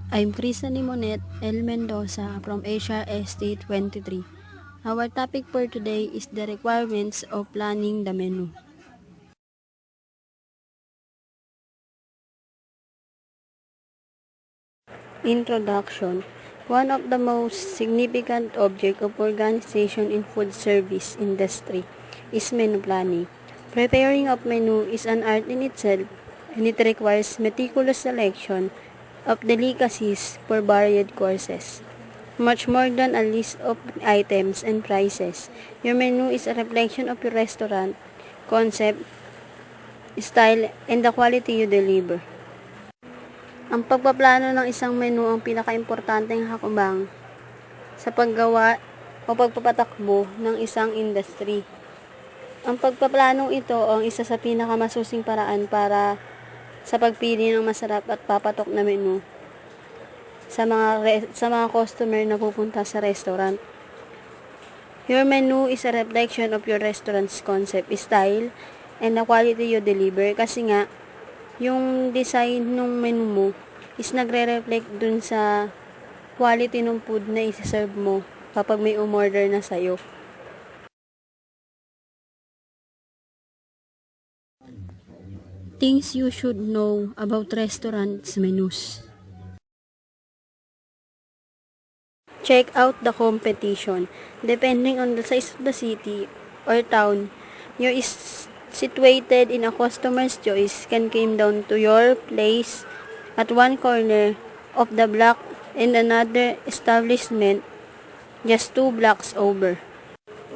I'm Krisa Limonet El Mendoza from HRST 23. Our topic for today is the requirements of planning the menu. Introduction. One of the most significant objects of organization in food service industry is menu planning. Preparing of menu is an art in itself, and it requires meticulous selection of delicacies for varied courses. Much more than a list of items and prices, your menu is a reflection of your restaurant, concept, style, and the quality you deliver. Ang pagpaplano ng isang menu ang pinakaimportanteng hakbang sa paggawa o pagpapatakbo ng isang industry. Ang pagpaplanong ito ang isa sa pinakamasusing paraan para sa pagpili ng masarap at papatok na menu sa mga customer na pupunta sa restaurant. Your menu is a reflection of your restaurant's concept, style, and the quality you deliver kasi nga yung design ng menu mo is nagre-reflect dun sa quality ng food na isi-serve mo kapag may umorder na sa'yo. Things you should know about restaurants' menus. Check out the competition. Depending on the size of the city or town you is situated in, a customer's choice can come down to your place at one corner of the block and another establishment just 2 blocks over.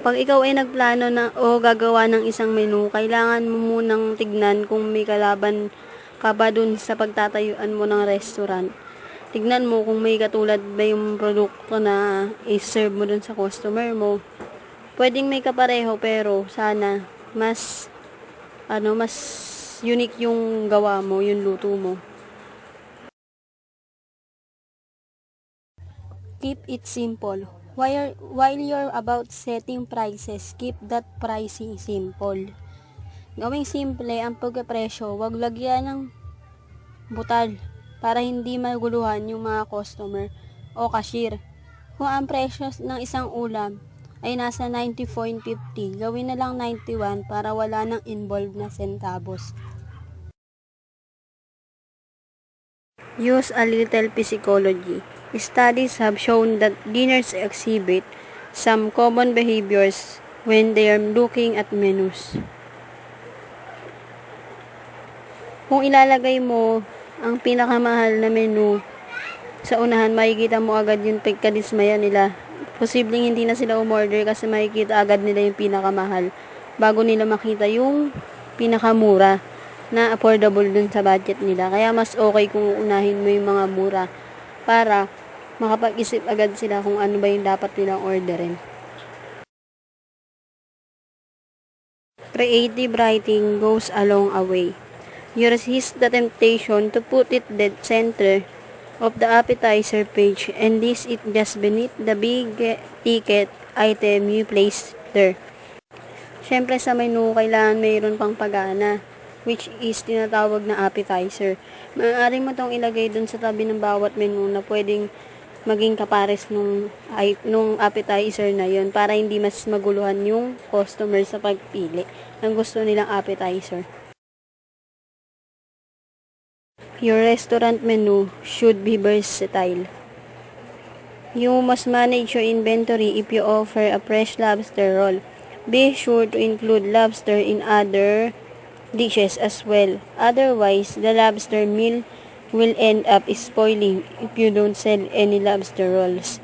Pag ikaw ay nagplano na o gagawa ng isang menu, kailangan mo munang tignan kung may kalaban ka ba dun sa pagtatayuan mo ng restaurant. Tignan mo kung may katulad ba yung produkto na i-serve mo dun sa customer mo. Pwedeng may kapareho pero sana mas unique yung gawa mo, yung luto mo. Keep it simple. While you're about setting prices, keep that pricing simple. Gawing simple ang pagkapresyo, wag lagyan ng butal para hindi maguluhan yung mga customer o cashier. Kung ang presyo ng isang ulam ay nasa 90.50, gawin na lang 91 para wala nang involved na centavos. Use a little psychology. Studies have shown that diners exhibit some common behaviors when they are looking at menus. Kung ilalagay mo ang pinakamahal na menu sa unahan, makikita mo agad yung pagkadismaya nila. Posibleng hindi na sila umorder kasi makikita agad nila yung pinakamahal bago nila makita yung pinakamura na affordable dun sa budget nila. Kaya mas okay kung unahin mo yung mga mura para makapag-isip agad sila kung ano ba yung dapat nilang orderin. Creative writing goes a long way. You resist the temptation to put it dead center of the appetizer page and list it just beneath the big ticket item you place there. Syempre sa menu, kailangan mayroon pang pagana, which is tinatawag na appetizer. Maaari mo itong ilagay dun sa tabi ng bawat menu na pwedeng maging kapares nung appetizer na yon para hindi mas maguluhan yung customer sa pagpili ng gusto nilang appetizer. Your restaurant menu should be versatile. You must manage your inventory if you offer a fresh lobster roll. Be sure to include lobster in other dishes as well. Otherwise, the lobster meal will end up spoiling if you don't sell any lobster rolls.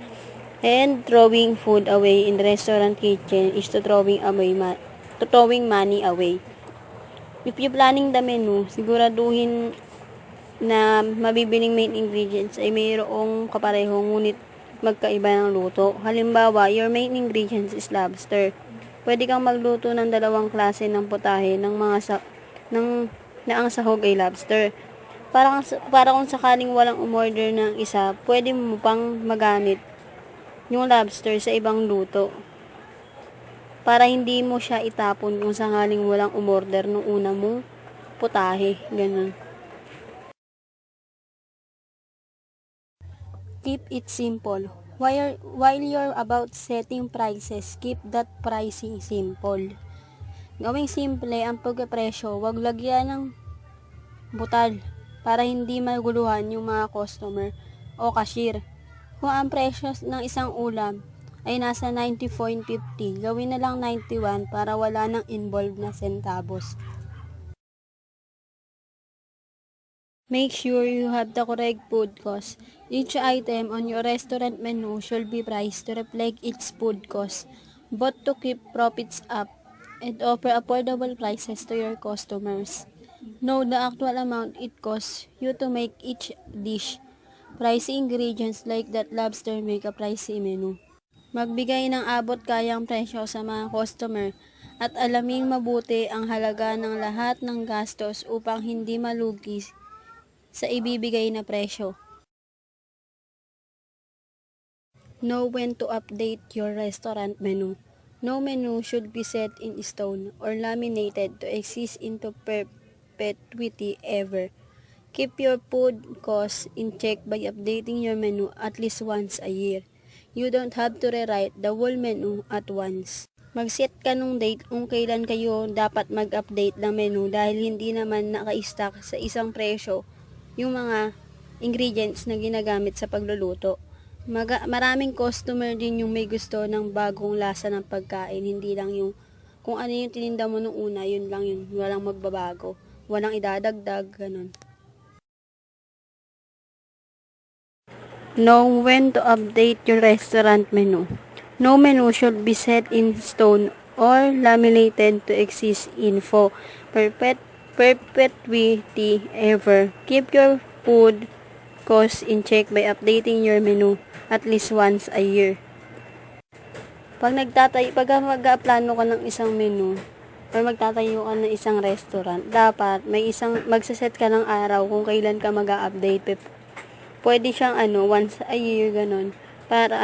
And throwing food away in the restaurant kitchen is to throwing money away. If you planning the menu, siguraduhin na mabibiling main ingredients ay mayroong kapareho ngunit magkaiba ng luto. Halimbawa, your main ingredients is lobster. Pwede kang magluto ng 2 klase ng putahe na ang sahog ay lobster. Para kung sakaling walang umorder ng isa, pwede mo pang magamit yung lobster sa ibang luto. Para hindi mo siya itapon kung sakaling walang umorder ng una mong putahe. Ganun. Keep it simple. While you're about setting prices, keep that pricing simple. Gawing simple ang pagkapresyo, wag lagyan ng butal para hindi maguluhan yung mga customer o cashier. Kung ang presyo ng isang ulam ay nasa 90.50, gawin na lang 91 para wala nang involved na centavos. Make sure you have the correct food cost. Each item on your restaurant menu should be priced to reflect its food cost, both to keep profits up and offer affordable prices to your customers. Know the actual amount it costs you to make each dish. Pricey ingredients like that lobster make a pricey menu. Magbigay ng abot kayang presyo sa mga customer at alaming mabuti ang halaga ng lahat ng gastos upang hindi malugi sa ibibigay na presyo. Know when to update your restaurant menu. No menu should be set in stone or laminated to exist into perpetuity ever. Keep your food costs in check by updating your menu at least once a year. You don't have to rewrite the whole menu at once. Mag-set ka nung date kung kailan kayo dapat mag-update ng menu dahil hindi naman naka-stock sa isang presyo yung mga ingredients na ginagamit sa pagluluto. Maraming customer din yung may gusto ng bagong lasa ng pagkain, hindi lang yung kung ano yung tininda mo nung una, yun lang yun, walang magbabago, walang idadagdag, ganun. Know when to update your restaurant menu. No menu should be set in stone or laminated to exist in perpetuity ever. Keep your food costs in check by updating your menu at least once a year. Pag mag-plano ka ng isang menu or magtatayo ka ng isang restaurant, dapat magsaset ka ng araw kung kailan ka mag-update. Pwede siyang once a year ganun para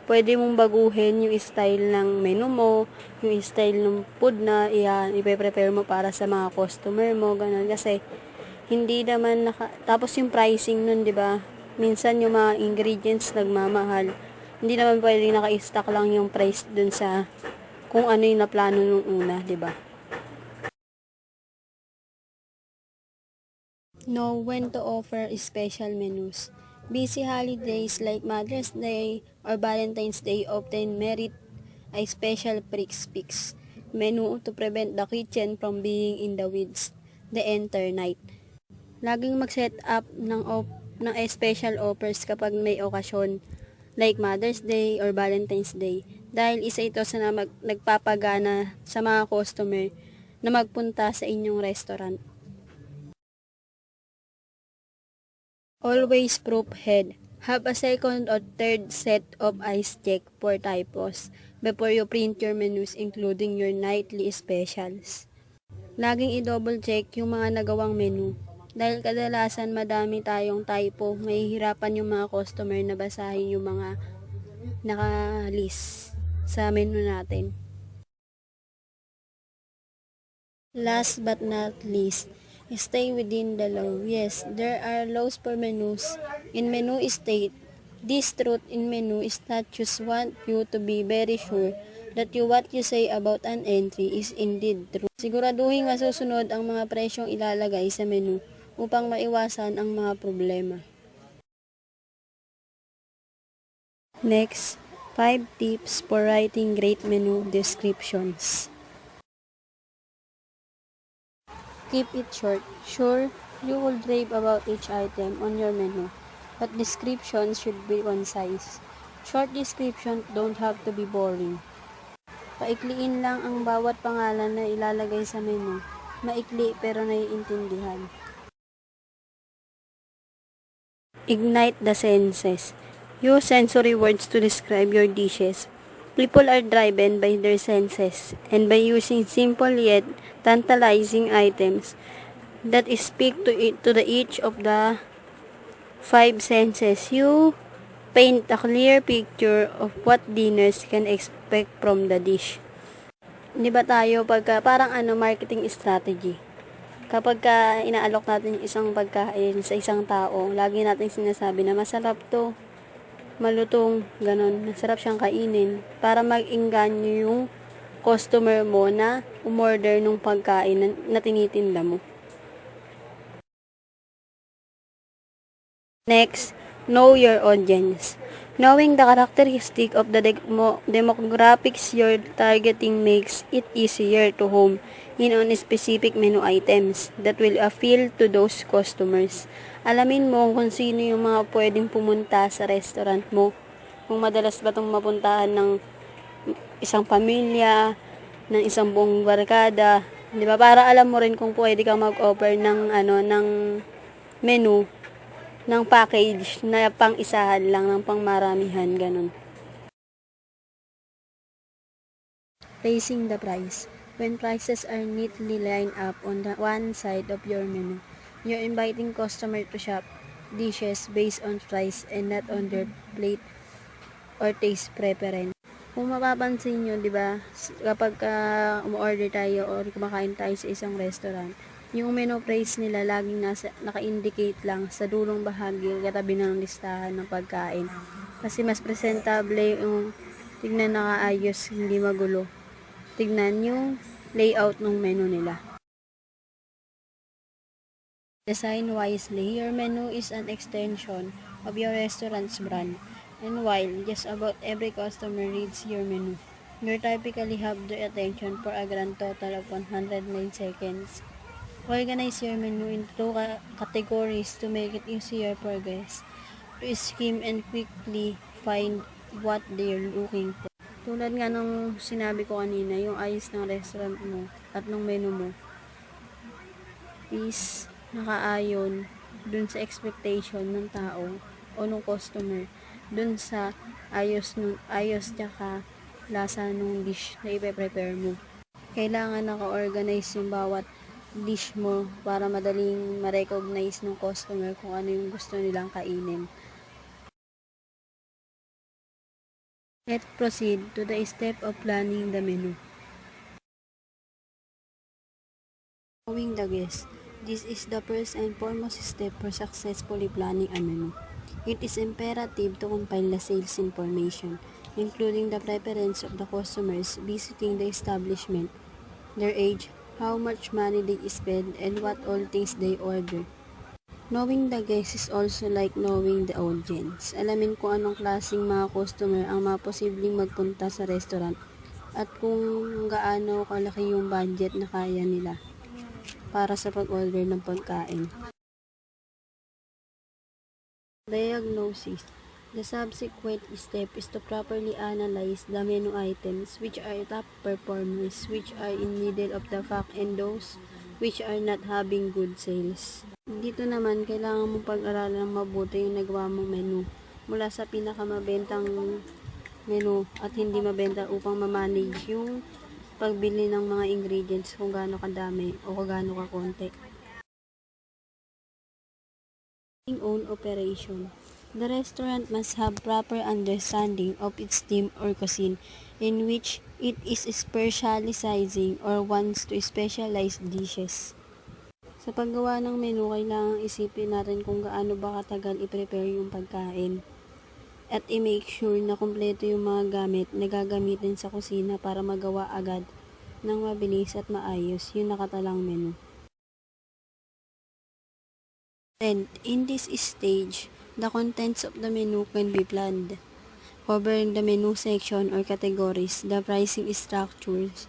pwede mong baguhin yung style ng menu mo, yung style ng food na ipe-prepare mo para sa mga customer mo, ganun. Kasi, hindi naman tapos yung pricing nun, di ba? Minsan yung mga ingredients nagmamahal. Hindi naman pwedeng naka-stock lang yung price dun sa kung ano yung naplano nung una, di ba? Know when to offer special menus. Busy holidays like Mother's Day or Valentine's Day often merit a special fix menu to prevent the kitchen from being in the weeds the entire night. Laging mag-set up ng special offers kapag may okasyon like Mother's Day or Valentine's Day dahil isa ito sa nagpapagana sa mga customer na magpunta sa inyong restaurant. Always proof head. Have a second or third set of eyes check for typos before you print your menus including your nightly specials. Laging i-double check yung mga nagawang menu dahil kadalasan madami tayong typo, mahihirapan yung mga customer na basahin yung mga naka-list sa menu natin. Last but not least, stay within the law. Yes, there are laws for menus. In menu state, this truth in menu statutes want you to be very sure that what you say about an entry is indeed true. Siguraduhin masusunod ang mga presyong ilalagay sa menu upang maiwasan ang mga problema. Next, 5 tips for writing great menu descriptions. Keep it short. Sure, you will rave about each item on your menu, but descriptions should be concise. Short descriptions don't have to be boring. Paikliin lang ang bawat pangalan na ilalagay sa menu. Maikli pero naiintindihan. Ignite the senses. Use sensory words to describe your dishes. People are driven by their senses, and by using simple yet tantalizing items that speak to each of the 5 senses, you paint a clear picture of what dinners can expect from the dish. Di ba tayo parang marketing strategy? Kapag inaalok natin yung isang pagkain sa isang tao, lagi natin sinasabi na masarap to, malutong, ganon, masarap siyang kainin, para mag-engganyo yung customer mo na umorder ng pagkain na tinitinda mo. Next, know your audience. Knowing the characteristic of the demographics you're targeting makes it easier to home in on specific menu items that will appeal to those customers. Alamin mo kung sino yung mga pwedeng pumunta sa restaurant mo. Kung madalas ba itong mapuntahan ng isang pamilya, ng isang buong barkada, 'di ba? Para alam mo rin kung pwede kang mag-offer ng menu ng package na pang-isahan lang, ng pang-maramihan, ganun. Raising the price. When prices are neatly lined up on the one side of your menu, you're inviting customer to shop dishes based on price and not on their plate or taste preference. Kung mapapansin nyo, di ba, kapag umu-order tayo or kumakain tayo sa isang restaurant, yung menu price nila laging naka-indicate lang sa dulong bahagi katabi ng listahan ng pagkain. Kasi mas presentable yung tignan nakaayos, hindi magulo. Tignan yung layout ng menu nila. Design wisely. Your menu is an extension of your restaurant's brand. And while just about every customer reads your menu, you typically have their attention for a grand total of 109 seconds. Organize your menu into two categories to make it easier for guests to skim and quickly find what they're looking for. Tulad nga nung sinabi ko kanina, yung ayos ng restaurant mo at ng menu mo is nakaayon dun sa expectation ng tao o ng customer, dun sa ayos tsaka lasa nung dish na ipe-prepare mo. Kailangan naka-organize yung bawat dish mo para madaling ma-recognize ng customer kung ano yung gusto nilang kainin. Let's proceed to the step of planning the menu. Knowing the guest. This is the first and foremost step for successfully planning a menu. It is imperative to compile the sales information, including the preference of the customers visiting the establishment, their age, how much money they spend, and what all things they order. Knowing the guest is also like knowing the audience. Alamin kung anong klaseng mga customer ang mga posibleng magpunta sa restaurant at kung gaano kalaki yung budget na kaya nila para sa pag-order ng pagkain. Diagnosis. The subsequent step is to properly analyze the menu items which are top performers, which are in middle of the pack, and those which are not having good sales. Dito naman, kailangan mong pag-aralan ng mabuti yung nagawa mong menu mula sa pinakamabentang menu at hindi mabenta upang ma-manage yung pagbili ng mga ingredients kung gaano kadami o kung gaano kakonti. Own operation. The restaurant must have proper understanding of its theme or cuisine in which it is specializing or wants to specialize dishes. Sa paggawa ng menu, kailangang isipin natin kung gaano ba katagal i-prepare yung pagkain at i-make sure na kumpleto yung mga gamit na gagamitin sa kusina para magawa agad ng mabilis at maayos yung nakatalang menu. And in this stage, the contents of the menu can be planned, covering the menu section or categories, the pricing structures,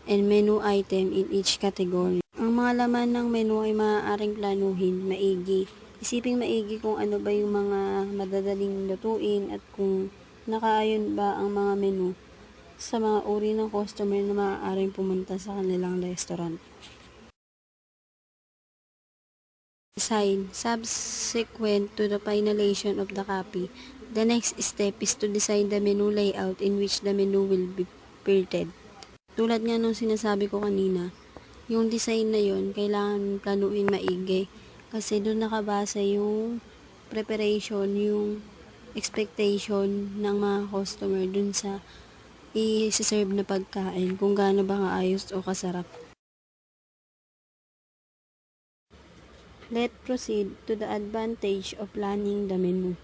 and menu item in each category. Ang mga laman ng menu ay maaaring planuhin maigi. Isiping maigi kung ano ba yung mga madadaling lutuin at kung nakaayon ba ang mga menu sa mga uri ng customer na maaaring pumunta sa kanilang restaurant. Design. Subsequent to the finalization of the copy, the next step is to design the menu layout in which the menu will be printed. Tulad nga nung sinasabi ko kanina, yung design na yon kailangan planuin maigi kasi doon nakabasa yung preparation, yung expectation ng mga customer dun sa i-serve na pagkain kung gaano ba kaayos o kasarap. Let's proceed to the advantage of planning the menu.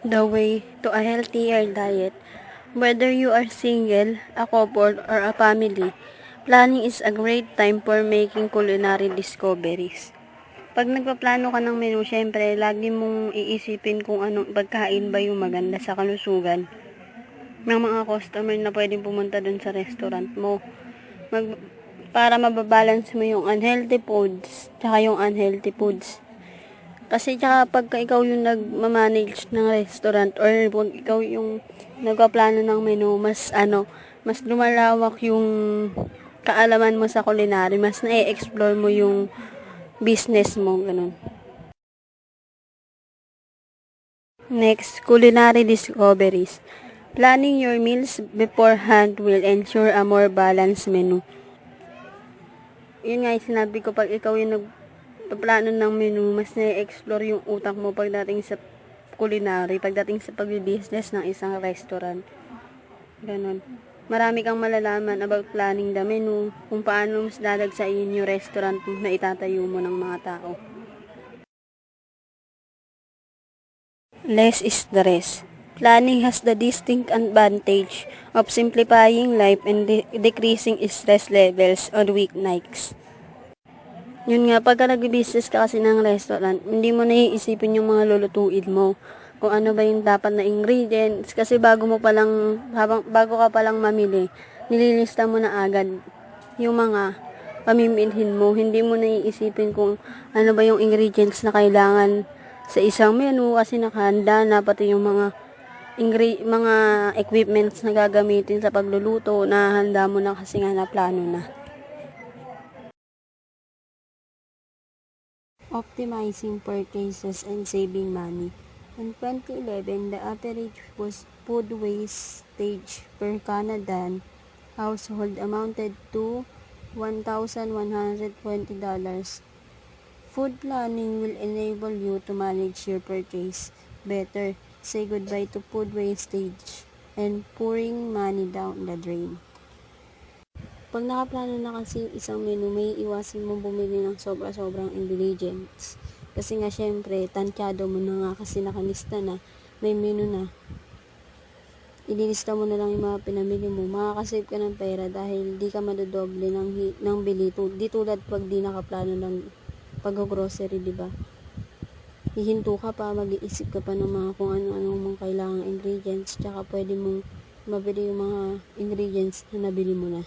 The way to a healthier diet. Whether you are single, a couple, or a family, planning is a great time for making culinary discoveries. Pag nagpaplano ka ng menu, syempre, lagi mong iisipin kung anong pagkain ba yung maganda sa kalusugan ng mga customer na pwedeng pumunta dun sa restaurant mo. Para mababalance mo yung unhealthy foods tsaka yung unhealthy foods. Kasi tsaka pagka ikaw yung nagmamanage ng restaurant or pag ikaw yung nagpaplano ng menu, mas lumalawak yung kaalaman mo sa culinary, mas na-explore mo yung business mo, ganun. Next, culinary discoveries. Planning your meals beforehand will ensure a more balanced menu. Yun nga yung sinabi ko, pag ikaw yung nagpaplano ng menu, mas na-explore yung utak mo pagdating sa culinary, pagdating sa pag-business ng isang restaurant. Ganon. Marami kang malalaman about planning the menu, kung paano mas dadagsain yung restaurant na itatayo mo ng mga tao. Less stress. Planning has the distinct advantage of simplifying life and decreasing stress levels on weeknights. Yun nga, pagka nag-business ka kasi ng restaurant, hindi mo naiisipin yung mga lulutuin mo. Kung ano ba yung dapat na ingredients. Kasi bago ka palang mamili, nililista mo na agad yung mga pamimilhin mo. Hindi mo naiisipin kung ano ba yung ingredients na kailangan sa isang menu kasi nakahanda na, pati yung mga equipments na gagamitin sa pagluluto na handa mo na kasi nga na plano na. Optimizing purchases and saving money. In 2011, the average food wastage per Canadian household amounted to $1,120. Food planning will enable you to manage your purchase better, say goodbye to food wastage, and pouring money down the drain. Pag nakaplano na kasi yung isang menu, may iwasan mong bumili ng sobra-sobrang ingredients. Kasi nga syempre, tansyado mo na nga kasi nakalista na, may menu na. Ililista mo na lang yung mga pinamili mo, makakasave ka ng pera dahil di ka madodoble ng bili. Di tulad pag di nakaplano ng pag-grocery, diba? Hihinto ka pa, mag-iisip ka pa ng mga kung ano-anong mong kailangang ingredients, tsaka pwede mong mabili yung mga ingredients na nabili mo na.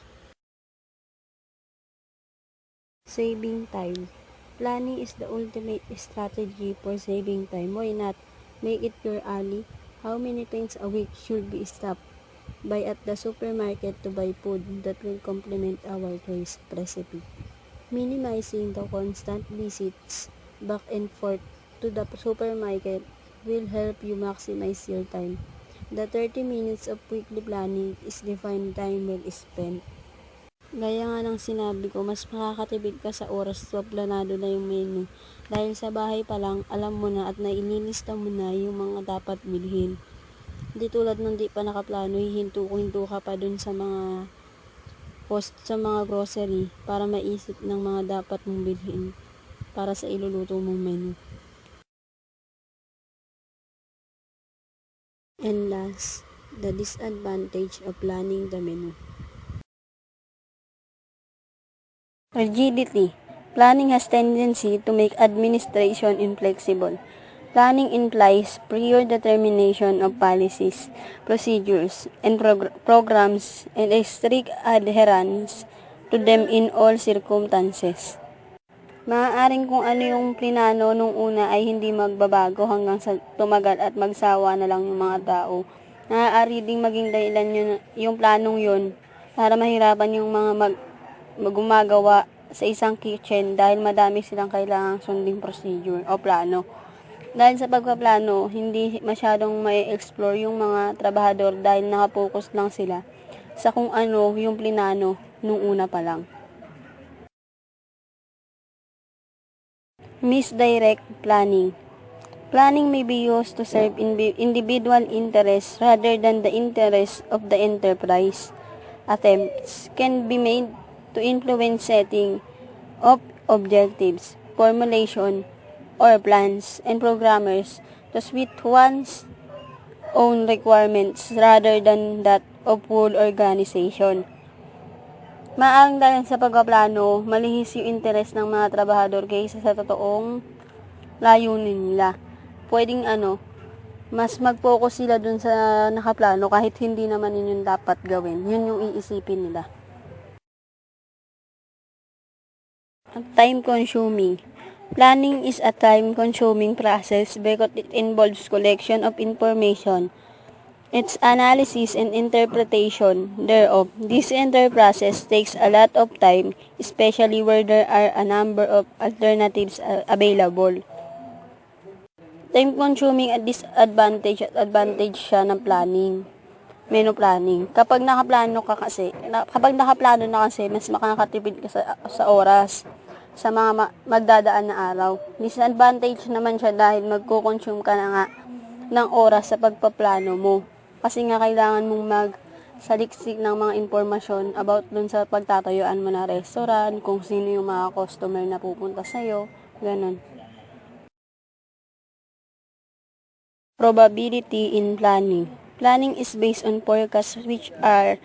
Saving time. Planning is the ultimate strategy for saving time. Why not make it your ally? How many times a week should we stop by at the supermarket to buy food that will complement our choice recipe? Minimizing the constant visits back and forth to the supermarket will help you maximize your time. The 30 minutes of weekly planning is defined time well spent. Gaya nga ng sinabi ko, mas makakatipid ka sa oras sa planado na yung menu. Dahil sa bahay pa lang, alam mo na at naililista mo na yung mga dapat bilhin. Di tulad ng di pa nakaplano, hinto ka pa dun sa mga sa mga grocery para maisip ng mga dapat mong bilhin para sa iluluto mong menu. And last, the disadvantage of planning the menu. Rigidity. Planning has tendency to make administration inflexible. Planning implies prior determination of policies, procedures, and programs and a strict adherence to them in all circumstances. Maaaring kung ano yung plinano nung una ay hindi magbabago hanggang sa tumagal at magsawa na lang yung mga tao. Maaari ding maging dahilan yung planong yun para mahirapan yung mga gumagawa sa isang kitchen dahil madami silang kailangang sunding procedure o plano. Dahil sa pagpaplano, hindi masyadong may explore yung mga trabahador dahil nakapokus lang sila sa kung ano yung plinano nung una pa lang. Misdirect planning. Planning may be used to serve individual interests rather than the interests of the enterprise. Attempts can be made to influence setting of objectives, formulation, or plans, and programmers to suit one's own requirements rather than that of full organization. Maaaring dahil sa pagpaplano, malihis yung interes ng mga trabahador kaysa sa totoong layunin nila. Pwedeng mas mag-focus sila dun sa nakaplano kahit hindi naman yun yung dapat gawin. Yun yung iisipin nila. Time-consuming. Planning is a time-consuming process because it involves collection of information, its analysis and interpretation thereof. This entire process takes a lot of time, especially where there are a number of alternatives available. Time-consuming at disadvantage at advantage siya ng planning. Menu planning. Kapag nakaplano na kasi, mas makakatipid ka sa oras sa mga magdadaan na araw. Disadvantage naman siya dahil magko-consume ka na nga ng oras sa pagpaplano mo. Kasi nga kailangan mong magsaliksik ng mga impormasyon about dun sa pagtatayuan mo na restaurant, kung sino yung mga customer na pupunta sa'yo, ganun. Probability in planning. Planning is based on forecasts which are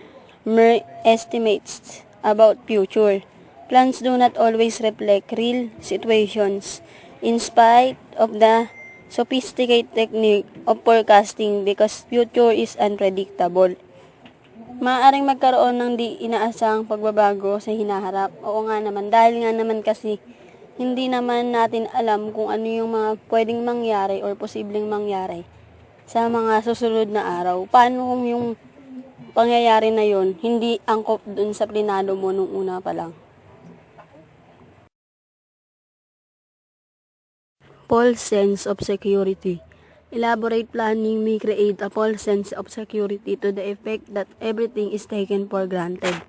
mere estimates about future. Plans do not always reflect real situations in spite of the sophisticated technique of forecasting because future is unpredictable. Maaaring magkaroon ng di inaasahang pagbabago sa hinaharap. Oo nga naman, dahil nga naman kasi hindi naman natin alam kung ano yung mga pwedeng mangyari or posibleng mangyari sa mga susunod na araw. Paano kung yung pangyayari na yun hindi angkop dun sa plinano mo nung una pa lang? False sense of security. Elaborate planning may create a false sense of security to the effect that everything is taken for granted.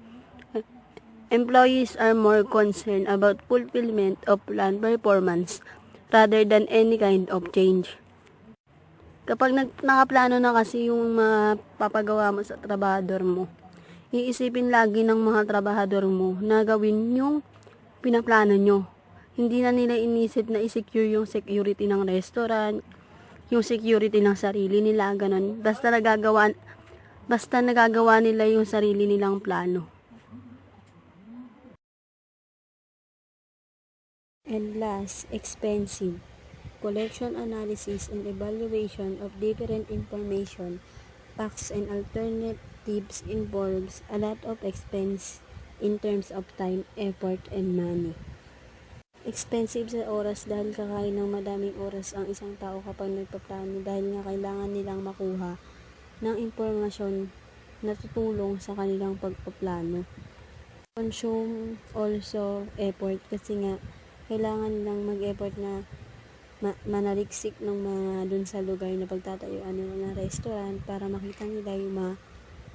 Employees are more concerned about fulfillment of planned performance rather than any kind of change. Kapag nakaplano na kasi yung mapapagawa mo sa trabahador mo, iisipin lagi ng mga trabahador mo na gawin yung pinaplano nyo. Hindi na nila inisip na i-secure yung security ng restaurant, yung security ng sarili nila, ganun. Basta nagagawa nila yung sarili nilang plano. And last, expensive. Collection, analysis, and evaluation of different information, facts, and alternatives involves a lot of expense in terms of time, effort, and money. Expensive sa oras dahil kakain ng madaming oras ang isang tao kapag nagpaplano dahil nga kailangan nilang makuha ng impormasyon na tutulong sa kanilang pagpaplano. Consume also effort kasi nga kailangan nilang mag-effort na manaliksik ng mga dun sa lugar na pagtatayuan nila ng restaurant para makita nila yung mga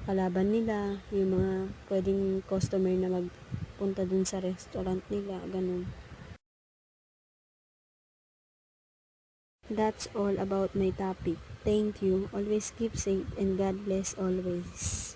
kalaban nila, yung mga pwedeng customer na magpunta dun sa restaurant nila, ganun. That's all about my topic. Thank you. Always keep safe and God bless always.